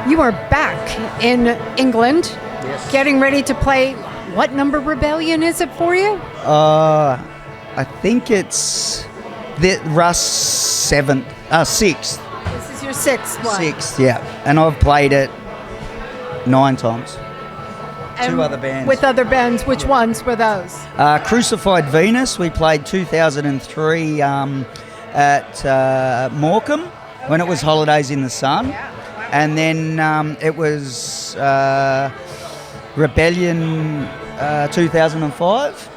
You are back in England, Yes. getting ready to play. What number rebellion is it for you? I think it's the Russ sixth. This is your sixth one. Sixth, yeah. And I've played it 9 times. And Two other bands. With other bands, which ones were those? Crucified Venus, we played 2003 at Morecambe when it was Holidays in the Sun. And then it was Rebellion 2005.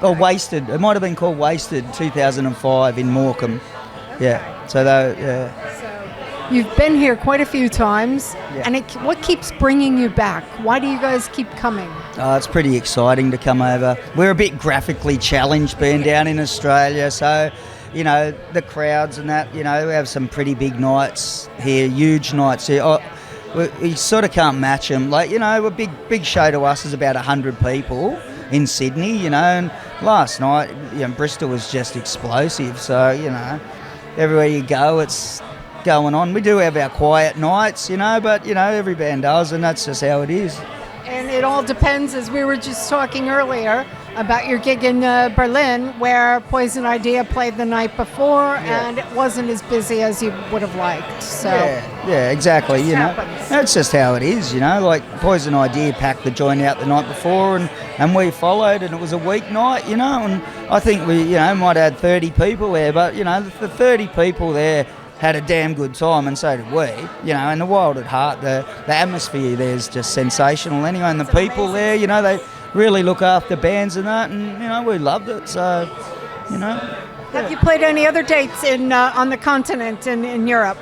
Or Wasted. It might have been called Wasted 2005 in Morecambe. Yeah. So You've been here quite a few times, Yeah. and what keeps bringing you back? Why do you guys keep coming? It's pretty exciting to come over. We're a bit graphically challenged being down in Australia, so, you know, the crowds and that, you know, we have some pretty big nights here, huge nights here. We sort of can't match them. Like, you know, a big show to us is about 100 people in Sydney, you know, and last night, you know, Bristol was just explosive, so, you know, everywhere you go, it's going on. We do have our quiet nights, but every band does, and that's just how it is. And it all depends, as we were just talking earlier, about your gig in Berlin, where Poison Idea played the night before, and it wasn't as busy as you would have liked. So yeah, exactly. Happens. That's just how it is. Like Poison Idea packed the joint out the night before, and we followed, and it was a weeknight, and I think we, might have had 30 people there, but the 30 people there had a damn good time, and so did we. And the Wild at Heart, the atmosphere there is just sensational anyway, and the people there, they really look after bands and that, and we loved it. So, Have you played any other dates in on the continent in Europe?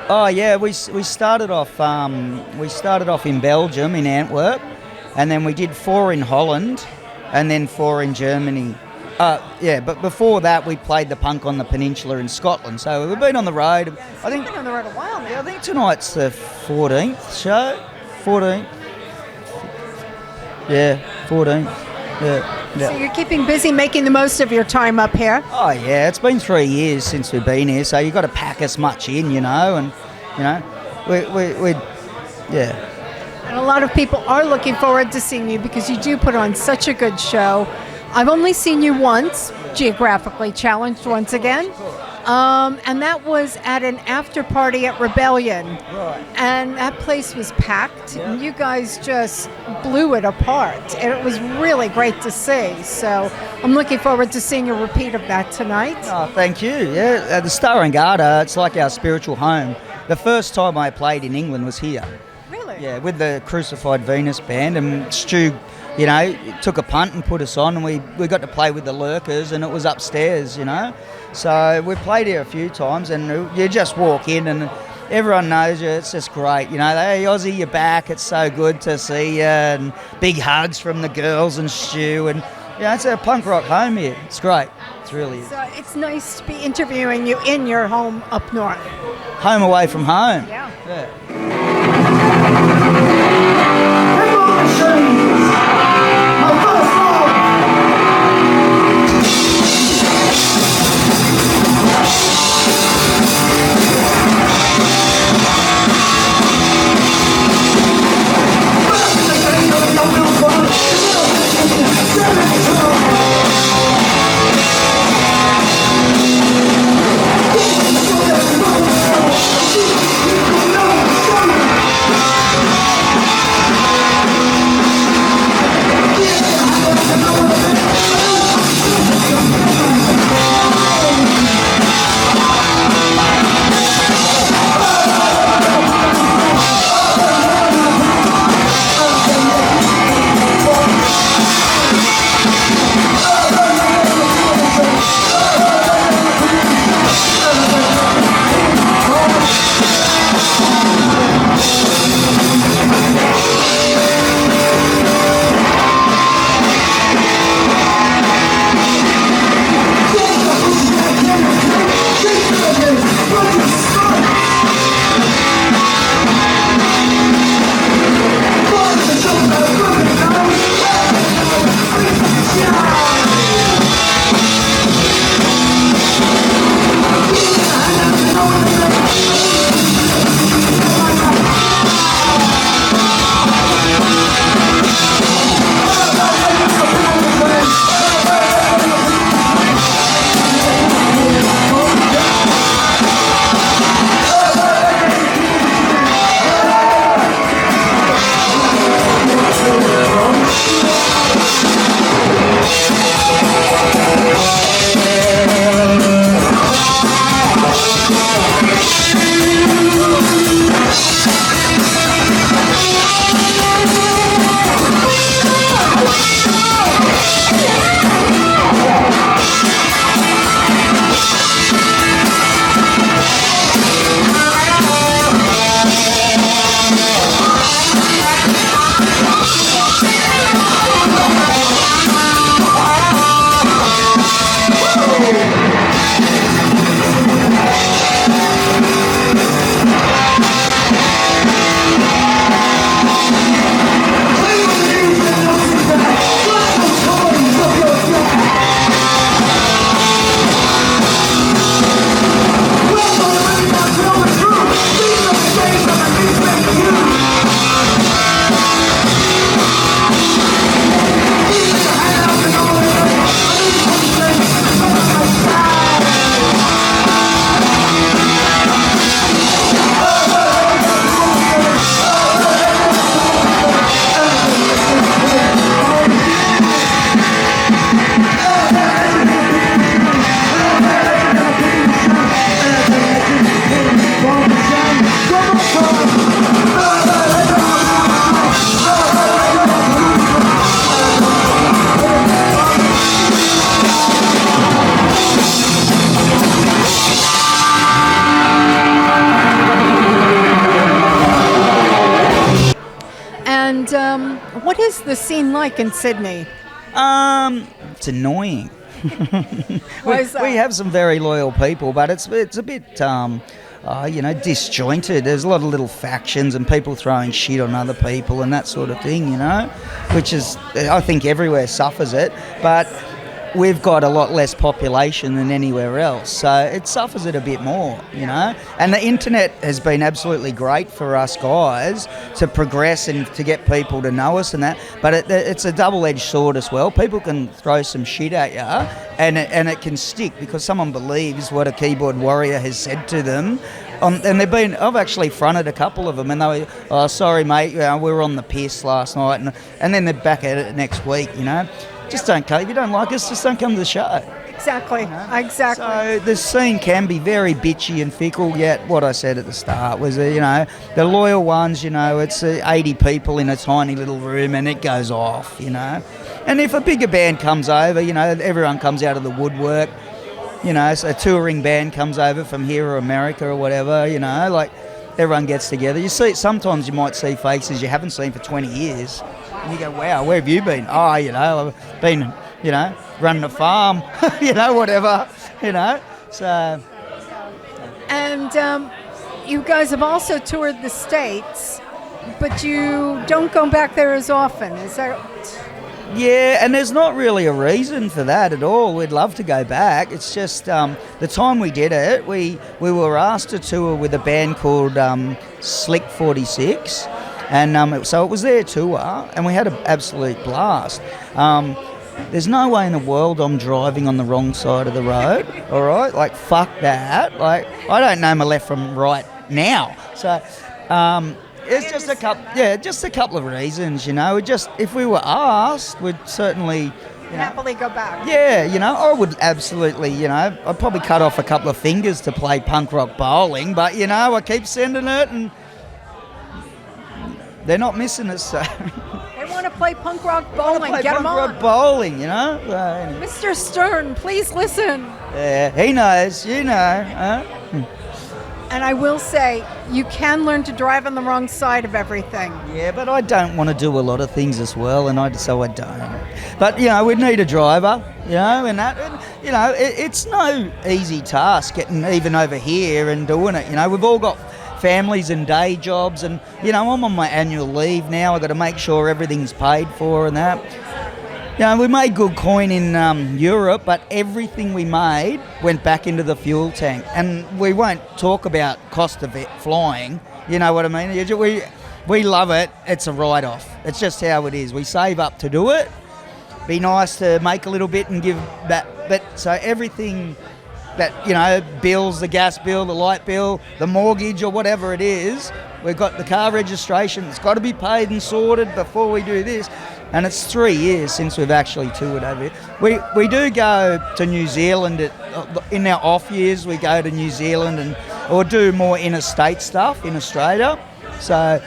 Oh yeah, we started off in Belgium in Antwerp, and then we did 4 in Holland, and then 4 in Germany. But before that we played the Punk on the Peninsula in Scotland. So we've been on the road. I think You've been on the road a while now. I think tonight's the 14th show. 14th. Yeah, 14th. Yeah. So you're keeping busy, making the most of your time up here. Oh yeah, it's been 3 years since we've been here, so you've got to pack as much in, and we yeah. And a lot of people are looking forward to seeing you because you do put on such a good show. I've only seen you once, geographically challenged once again, and that was at an after party at Rebellion. Right. And that place was packed, and you guys just blew it apart, and it was really great to see. So I'm looking forward to seeing a repeat of that tonight. Oh, thank you. Yeah, the Star and Garter, it's like our spiritual home. The first time I played in England was here. Really? Yeah, with the Crucified Venus band, and Stu, took a punt and put us on, and we got to play with the Lurkers, and it was upstairs, So we played here a few times, and you just walk in and everyone knows you. It's just great, Hey, Ozzy, you're back. It's so good to see you, and big hugs from the girls and Stu, and it's a punk rock home here. It's great. It's really is. So it's nice to be interviewing you in your home up north. Home away from home. Yeah. Go! And what is the scene like in Sydney? It's annoying. Why is that? We have some very loyal people, but it's a bit disjointed. There's a lot of little factions and people throwing shit on other people and that sort of thing, which is, I think everywhere suffers it, but we've got a lot less population than anywhere else, so it suffers it a bit more, And the internet has been absolutely great for us guys to progress and to get people to know us and that, but it's a double-edged sword as well. People can throw some shit at you and it can stick because someone believes what a keyboard warrior has said to them. And I've actually fronted a couple of them and they were, oh, sorry mate, we were on the piss last night, and then they're back at it next week, Just don't come. If you don't like us, just don't come to the show. Exactly. Exactly. So the scene can be very bitchy and fickle, yet what I said at the start was, the loyal ones, it's 80 people in a tiny little room and it goes off, And if a bigger band comes over, everyone comes out of the woodwork, so a touring band comes over from here or America or whatever, like everyone gets together. Sometimes you might see faces you haven't seen for 20 years. And you go, wow, where have you been? Oh, I've been, running a farm, whatever, so. And you guys have also toured the States, but you don't go back there as often, is that? Yeah, and there's not really a reason for that at all. We'd love to go back. It's just the time we did it, we were asked to tour with a band called Slick 46. And so it was their tour, and we had an absolute blast. There's no way in the world I'm driving on the wrong side of the road, all right? Like, fuck that. Like, I don't know my left from right now. So it's just a couple of reasons, if we were asked, we'd certainly... happily go back. Yeah, I would absolutely, I'd probably cut off a couple of fingers to play punk rock bowling, but, I keep sending it and... They're not missing us, so... They want to play punk rock bowling. Get them on. Punk rock bowling, Anyway. Mr. Stern, please listen. Yeah, he knows, huh? And I will say, you can learn to drive on the wrong side of everything. Yeah, but I don't want to do a lot of things as well, so I don't. But, we'd need a driver, it's no easy task getting even over here and doing it, We've all got families and day jobs, and I'm on my annual leave now. I've got to make sure everything's paid for and that. We made good coin in Europe, but everything we made went back into the fuel tank, and we won't talk about cost of it flying. You know what I mean? We love it. It's a write-off. It's just how it is. We save up to do it. Be nice to make a little bit and give that, but so everything that, bills, the gas bill, the light bill, the mortgage or whatever it is, we've got the car registration, it's got to be paid and sorted before we do this. And it's 3 years since we've actually toured over here. We do go to New Zealand, in our off years we go to New Zealand or do more interstate stuff in Australia. So,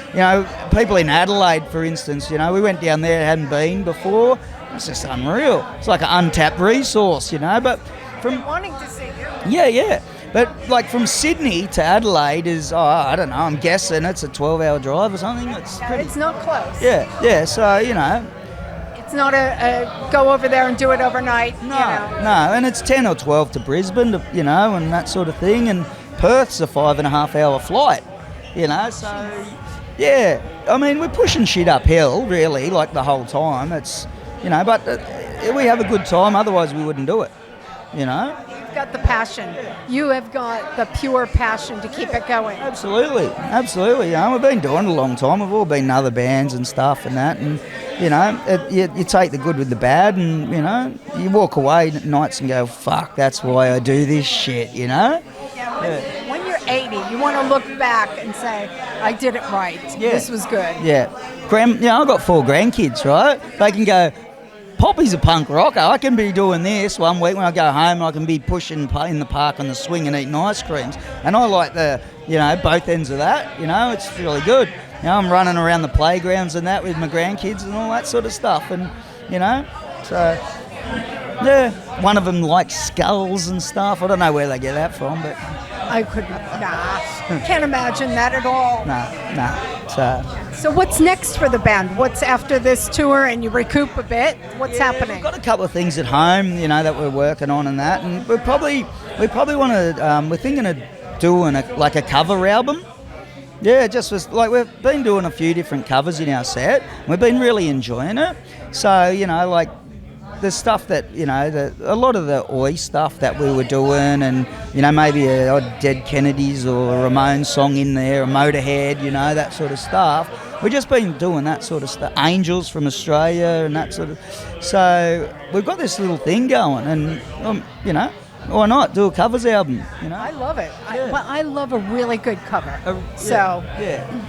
people in Adelaide, for instance, we went down there, hadn't been before. It's just unreal. It's like an untapped resource, but... From wanting to see you. Yeah. But like from Sydney to Adelaide is, I don't know, I'm guessing it's a 12-hour drive or something. It's not close. Yeah, so, It's not a go over there and do it overnight. No, and it's 10 or 12 to Brisbane, and that sort of thing. And Perth's a 5.5-hour flight, so, yeah. I mean, we're pushing shit uphill, really, like the whole time. It's, but we have a good time, otherwise we wouldn't do it. You've got the passion. You have got the pure passion to keep it going. Absolutely. We've been doing it a long time. We've all been in other bands and stuff and that. And, you take the good with the bad and, you walk away at nights and go, fuck, that's why I do this shit, When you're 80, you want to look back and say, I did it right. Yeah. This was good. Yeah. I've got 4 grandkids, right? They can go, Poppy's a punk rocker. I can be doing this one week when I go home. I can be pushing in the park on the swing and eating ice creams. And I like the, both ends of that. It's really good. I'm running around the playgrounds and that with my grandkids and all that sort of stuff. And, so, yeah. One of them likes skulls and stuff. I don't know where they get that from, but... I couldn't, can't imagine that at all. Nah. So... So what's next for the band? What's after this tour and you recoup a bit? What's happening? We've got a couple of things at home, that we're working on and that, and we probably want to. We're thinking of doing a cover album. Yeah, just was like we've been doing a few different covers in our set. We've been really enjoying it. So like the stuff that a lot of the Oi stuff that we were doing, and maybe a odd Dead Kennedys or a Ramones song in there, a Motorhead, that sort of stuff. We've just been doing that sort of stuff. Angels from Australia and that sort of. So we've got this little thing going, and why not do a covers album? I love it. Yeah. I love a really good cover.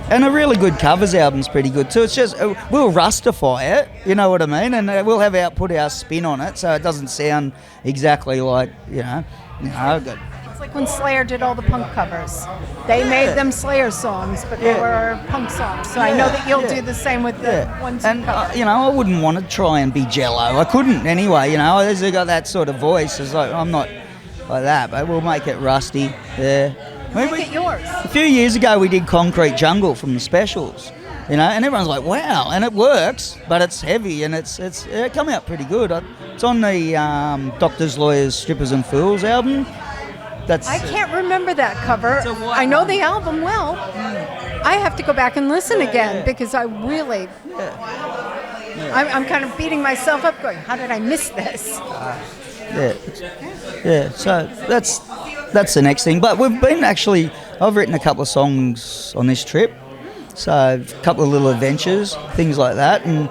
And a really good covers album's pretty good too. It's just we'll rustify it, you know what I mean, and we'll put our spin on it, so it doesn't sound exactly like good. It's like when Slayer did all the punk covers. They made them Slayer songs, but they were punk songs. So I know that you'll do the same with the ones you cover. I wouldn't want to try and be Jello. I couldn't anyway. I've got that sort of voice. It's like I'm not like that, but we'll make it rusty. Yeah. Make it yours. A few years ago, we did Concrete Jungle from the Specials, and everyone's like, "Wow!" And it works, but it's heavy, and it's come out pretty good. It's on the Doctors, Lawyers, Strippers and Fools album. I can't remember that cover. I know the album well. I have to go back and listen again because I really. I'm kind of beating myself up, going, "How did I miss this?" So that's the next thing. But I've written a couple of songs on this trip, so a couple of little adventures, things like that. And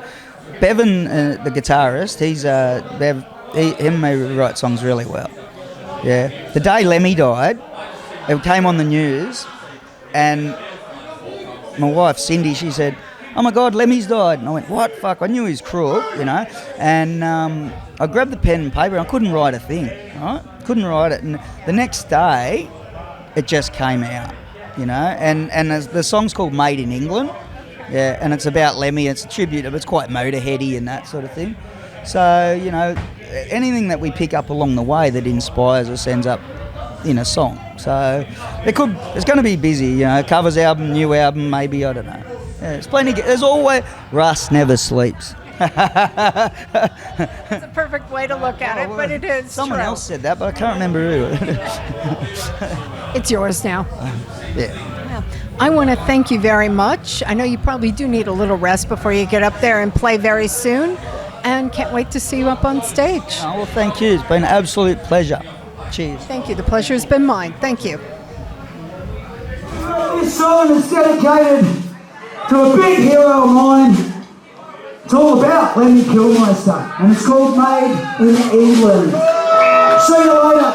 Bevan, the guitarist, him may write songs really well. Yeah. The day Lemmy died, it came on the news, and my wife Cindy, she said, "Oh my God, Lemmy's died." And I went, "What? Fuck, I knew he was crook, And I grabbed the pen and paper and I couldn't write a thing, right? Couldn't write it. And the next day, it just came out, And the song's called Made in England. Yeah, and it's about Lemmy. It's a tribute, but it's quite Motorheady and that sort of thing. So, anything that we pick up along the way that inspires us ends up in a song. So it's going to be busy, covers album, new album, maybe, I don't know. Yeah, it's plenty. There's always Russ never sleeps. It's a perfect way to look at it, but it is. Someone true. else said that, but I can't remember who. It's yours now. Yeah. I want to thank you very much. I know you probably do need a little rest before you get up there and play very soon, and can't wait to see you up on stage. Oh, well, thank you. It's been an absolute pleasure. Cheers. Thank you. The pleasure has been mine. Thank you. This song is dedicated to a big hero of mine. It's all about Lemmy Kilmister, and it's called Made in England. See you later.